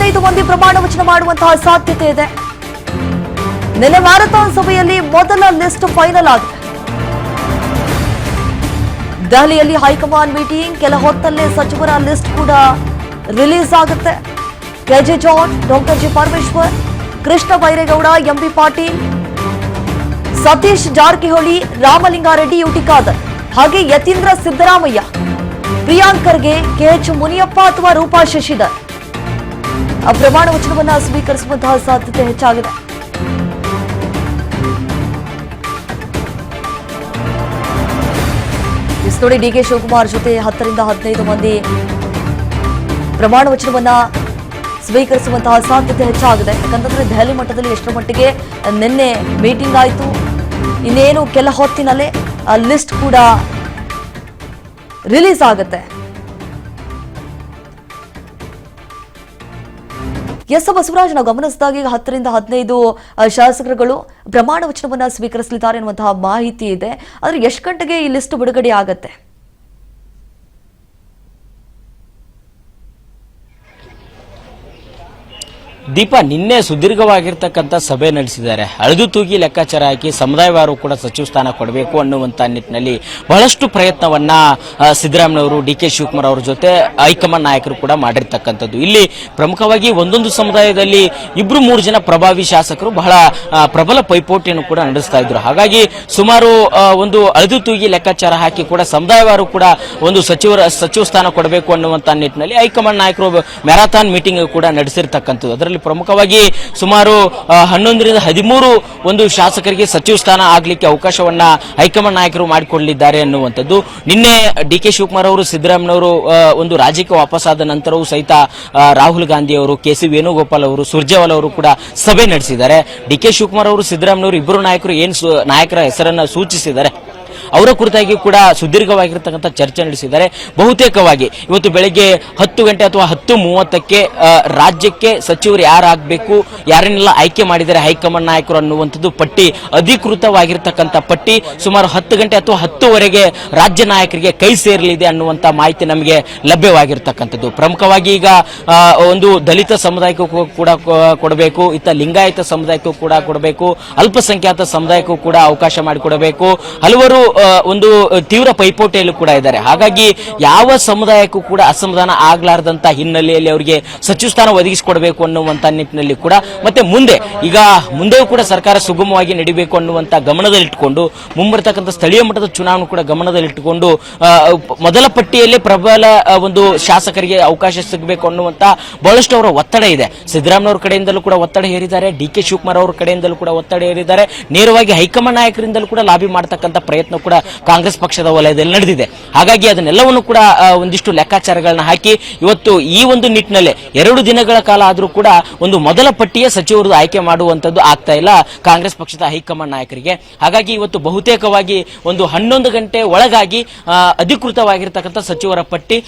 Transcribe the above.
15 ಮಂದಿ ಪ್ರಮಾಣ ವಚನ ಮಾಡುವಂತಹ ಸಾಧ್ಯತೆ ಇದೆ. ನಿನ್ನೆ ಮ್ಯಾರಥಾನ್ ಸಭೆಯಲ್ಲಿ ಮೊದಲ ಲಿಸ್ಟ್ ಫೈನಲ್ ಆಗಿದೆ. ದೆಹಲಿಯಲ್ಲಿ ಹೈಕಮಾಂಡ್ ಮೀಟಿಂಗ್, ಕೆಲ ಹೊತ್ತಲ್ಲೇ ಸಚಿವರ ಲಿಸ್ಟ್ ಕೂಡ ರಿಲೀಸ್ ಆಗುತ್ತೆ. K J George, doctor G Parameshwar, Krishna Byregowda, M B Patil, Satish Jarkiholi, Ramalinga Reddy, U T Khader, ಹಾಗೆ ಯತೀಂದ್ರ ಸಿದ್ದರಾಮಯ್ಯ, ಪ್ರಿಯಾಂಕ್ ಖರ್ಗೆ, ಕೆಎಚ್ ಮುನಿಯಪ್ಪ ಅಥವಾ ರೂಪಾ ಶಶಿಧರ್ ಪ್ರಮಾಣ ವಚನವನ್ನು ಸ್ವೀಕರಿಸುವಂತಹ ಸಾಧ್ಯತೆ ಹೆಚ್ಚಾಗಿದೆ. ನೋಡಿ, ಡಿಕೆ ಶಿವಕುಮಾರ್ ಜೊತೆ 10 ರಿಂದ 15 ಮಂದಿ ಪ್ರಮಾಣ ವಚನವನ್ನ ಸ್ವೀಕರಿಸುವಂತಹ ಸಾಧ್ಯತೆ ಹೆಚ್ಚಾಗಿದೆ. ಯಾಕಂತಂದ್ರೆ ದೆಹಲಿ ಮಟ್ಟದಲ್ಲಿ ಎಷ್ಟರ ಮಟ್ಟಿಗೆ ನಿನ್ನೆ ಮೀಟಿಂಗ್ ಆಯಿತು. ಇನ್ನೇನು ಕೆಲ ಹೊತ್ತಿನಲ್ಲೇ ಲಿಸ್ಟ್ ಕೂಡ ರಿಲೀಸ್ ಆಗುತ್ತೆ. ಎಸ್ ಬಸವರಾಜ್, ನಾವು ಗಮನಿಸಿದಾಗ 10 ರಿಂದ 15 ಶಾಸಕರುಗಳು ಪ್ರಮಾಣ ವಚನವನ್ನ ಸ್ವೀಕರಿಸಲಿದ್ದಾರೆ ಎನ್ನುವಂತಹ ಮಾಹಿತಿ ಇದೆ. ಆದ್ರೆ ಎಷ್ಟು ಗಂಟೆಗೆ ಈ ಲಿಸ್ಟ್ ಬಿಡುಗಡೆ ಆಗತ್ತೆ? ದೀಪ, ನಿನ್ನೆ ಸುದೀರ್ಘವಾಗಿರ್ತಕ್ಕಂಥ ಸಭೆ ನಡೆಸಿದ್ದಾರೆ. ಅಳೆದು ತೂಗಿ ಲೆಕ್ಕಾಚಾರ ಹಾಕಿ ಸಮುದಾಯವಾರು ಕೂಡ ಸಚಿವ ಸ್ಥಾನ ಕೊಡಬೇಕು ಅನ್ನುವಂಥ ನಿಟ್ಟಿನಲ್ಲಿ ಬಹಳಷ್ಟು ಪ್ರಯತ್ನವನ್ನ ಸಿದ್ದರಾಮಯ್ಯವರು, ಡಿಕೆ ಶಿವಕುಮಾರ್ ಅವರ ಜೊತೆ ಹೈಕಮಾಂಡ್ ನಾಯಕರು ಕೂಡ ಮಾಡಿರ್ತಕ್ಕಂಥದ್ದು. ಇಲ್ಲಿ ಪ್ರಮುಖವಾಗಿ ಒಂದೊಂದು ಸಮುದಾಯದಲ್ಲಿ 2-3 ಜನ ಪ್ರಭಾವಿ ಶಾಸಕರು ಬಹಳ ಪ್ರಬಲ ಪೈಪೋಟಿಯನ್ನು ಕೂಡ ನಡೆಸ್ತಾ ಇದ್ರು. ಹಾಗಾಗಿ ಸುಮಾರು ಒಂದು ಅಳೆದು ತೂಗಿ ಲೆಕ್ಕಾಚಾರ ಹಾಕಿ ಕೂಡ ಸಮುದಾಯವಾರು ಕೂಡ ಒಂದು ಸಚಿವ ಸ್ಥಾನ ಕೊಡಬೇಕು ಅನ್ನುವಂಥ ನಿಟ್ಟಿನಲ್ಲಿ ಹೈಕಮಾಂಡ್ ನಾಯಕರು ಮ್ಯಾರಥಾನ್ ಮೀಟಿಂಗ್ ಕೂಡ ನಡೆಸಿರ್ತಕ್ಕಂಥದ್ದು. ಅದರಲ್ಲಿ ಪ್ರಮುಖವಾಗಿ ಸುಮಾರು 11 ರಿಂದ 13 ಒಂದು ಶಾಸಕರಿಗೆ ಸಚಿವ ಸ್ಥಾನ ಆಗ್ಲಿಕ್ಕೆ ಅವಕಾಶವನ್ನ ಹೈಕಮಾಂಡ್ ನಾಯಕರು ಮಾಡಿಕೊಳ್ಳಲಿದ್ದಾರೆ ಅನ್ನುವಂಥದ್ದು. ನಿನ್ನೆ ಡಿಕೆ ಶಿವಕುಮಾರ್ ಅವರು, ಸಿದ್ದರಾಮಯ್ಯವರು ಒಂದು ರಾಜ್ಯಕ್ಕೆ ವಾಪಸ್ಸಾದ ನಂತರವೂ ಸಹಿತ ರಾಹುಲ್ ಗಾಂಧಿ ಅವರು, ಕೆಸಿ ವೇಣುಗೋಪಾಲ್ ಅವರು, ಸುರ್ಜೇವಾಲಾ ಅವರು ಕೂಡ ಸಭೆ ನಡೆಸಿದ್ದಾರೆ. ಡಿಕೆ ಶಿವಕುಮಾರ್ ಅವರು, ಸಿದ್ದರಾಮಯ್ಯವರು ಇಬ್ಬರು ನಾಯಕರು ನಾಯಕರ ಹೆಸರನ್ನ ಸೂಚಿಸಿದ್ದಾರೆ. ಅವರ ಕುರಿತಾಗಿ ಕೂಡ ಸುದೀರ್ಘವಾಗಿರ್ತಕ್ಕಂಥ ಚರ್ಚೆ ನಡೆಸಿದ್ದಾರೆ. ಬಹುತೇಕವಾಗಿ ಇವತ್ತು ಬೆಳಗ್ಗೆ 10 ಗಂಟೆ ಅಥವಾ 10:30ಕ್ಕೆ ರಾಜ್ಯಕ್ಕೆ ಸಚಿವರು ಯಾರಾಗಬೇಕು, ಯಾರನ್ನೆಲ್ಲ ಆಯ್ಕೆ ಮಾಡಿದ್ದಾರೆ ಹೈಕಮಾಂಡ್ ನಾಯಕರು ಅನ್ನುವಂಥದ್ದು ಪಟ್ಟಿ, ಅಧಿಕೃತವಾಗಿರ್ತಕ್ಕಂಥ ಪಟ್ಟಿ ಸುಮಾರು 10 ಗಂಟೆ ಅಥವಾ 10ವರೆಗೆ ರಾಜ್ಯ ನಾಯಕರಿಗೆ ಕೈ ಸೇರಲಿದೆ ಅನ್ನುವಂಥ ಮಾಹಿತಿ ನಮಗೆ ಲಭ್ಯವಾಗಿರ್ತಕ್ಕಂಥದ್ದು. ಪ್ರಮುಖವಾಗಿ ಈಗ ಒಂದು ದಲಿತ ಸಮುದಾಯಕ್ಕೂ ಕೂಡ ಕೊಡಬೇಕು, ಇತ್ತ ಲಿಂಗಾಯತ ಸಮುದಾಯಕ್ಕೂ ಕೂಡ ಕೊಡಬೇಕು, ಅಲ್ಪಸಂಖ್ಯಾತ ಸಮುದಾಯಕ್ಕೂ ಕೂಡ ಅವಕಾಶ ಮಾಡಿಕೊಡಬೇಕು. ಹಲವರು ಒಂದು ತೀವ್ರ ಪೈಪೋಟಿಯಲ್ಲೂ ಕೂಡ ಇದ್ದಾರೆ. ಹಾಗಾಗಿ ಯಾವ ಸಮುದಾಯಕ್ಕೂ ಕೂಡ ಅಸಮಾಧಾನ ಆಗ್ಲಾರ್ದಂತ ಹಿನ್ನೆಲೆಯಲ್ಲಿ ಅವರಿಗೆ ಸಚಿವ ಸ್ಥಾನ ಒದಗಿಸಿಕೊಡಬೇಕು ಅನ್ನುವಂತ ನಿಟ್ಟಿನಲ್ಲಿ ಕೂಡ ಮತ್ತೆ ಮುಂದೆಯೂ ಕೂಡ ಸರ್ಕಾರ ಸುಗಮವಾಗಿ ನಡೀಬೇಕು ಅನ್ನುವಂತ ಗಮನದಲ್ಲಿಟ್ಟುಕೊಂಡು ಮುಂಬರ್ತಕ್ಕಂಥ ಸ್ಥಳೀಯ ಮಟ್ಟದ ಚುನಾವಣೆ ಕೂಡ ಗಮನದಲ್ಲಿಟ್ಟುಕೊಂಡು ಮೊದಲ ಪಟ್ಟಿಯಲ್ಲಿ ಪ್ರಬಲ ಒಂದು ಶಾಸಕರಿಗೆ ಅವಕಾಶ ಸಿಗಬೇಕು ಅನ್ನುವಂತ ಬಹಳಷ್ಟು ಅವರ ಒತ್ತಡ ಇದೆ. ಸಿದ್ದರಾಮಯ್ಯ ಅವರ ಕಡೆಯಿಂದಲೂ ಕೂಡ ಒತ್ತಡ ಹೇರಿದ್ದಾರೆ, ಡಿಕೆ ಶಿವಕುಮಾರ್ ಅವರ ಕಡೆಯಿಂದಲೂ ಕೂಡ ಒತ್ತಡ ಹೇರಿದ್ದಾರೆ. ನೇರವಾಗಿ ಹೈಕಮಾಂಡ್ ನಾಯಕರಿಂದಲೂ ಕೂಡ ಲಾಬಿ ಮಾಡತಕ್ಕಂಥ ಪ್ರಯತ್ನ ಕೂಡ ಕಾಂಗ್ರೆಸ್ ಪಕ್ಷದ ವಲಯದಲ್ಲಿ ನಡೆದಿದೆ. ಹಾಗಾಗಿ ಅದನ್ನೆಲ್ಲವನ್ನು ಕೂಡ ಒಂದಿಷ್ಟು ಲೆಕ್ಕಾಚಾರಗಳನ್ನ ಹಾಕಿ ಇವತ್ತು ಈ ಒಂದು ನಿಟ್ಟಿನಲ್ಲಿ 2 ದಿನಗಳ ಕಾಲ ಆದರೂ ಕೂಡ ಒಂದು ಮೊದಲ ಪಟ್ಟಿಯ ಸಚಿವರು ಆಯ್ಕೆ ಮಾಡುವಂತದ್ದು ಆಗ್ತಾ ಇಲ್ಲ ಕಾಂಗ್ರೆಸ್ ಪಕ್ಷದ ಹೈಕಮಾಂಡ್ ನಾಯಕರಿಗೆ. ಹಾಗಾಗಿ ಇವತ್ತು ಬಹುತೇಕವಾಗಿ ಒಂದು 11 ಗಂಟೆ ಒಳಗಾಗಿ ಅಧಿಕೃತವಾಗಿರ್ತಕ್ಕಂಥ ಸಚಿವರ ಪಟ್ಟಿ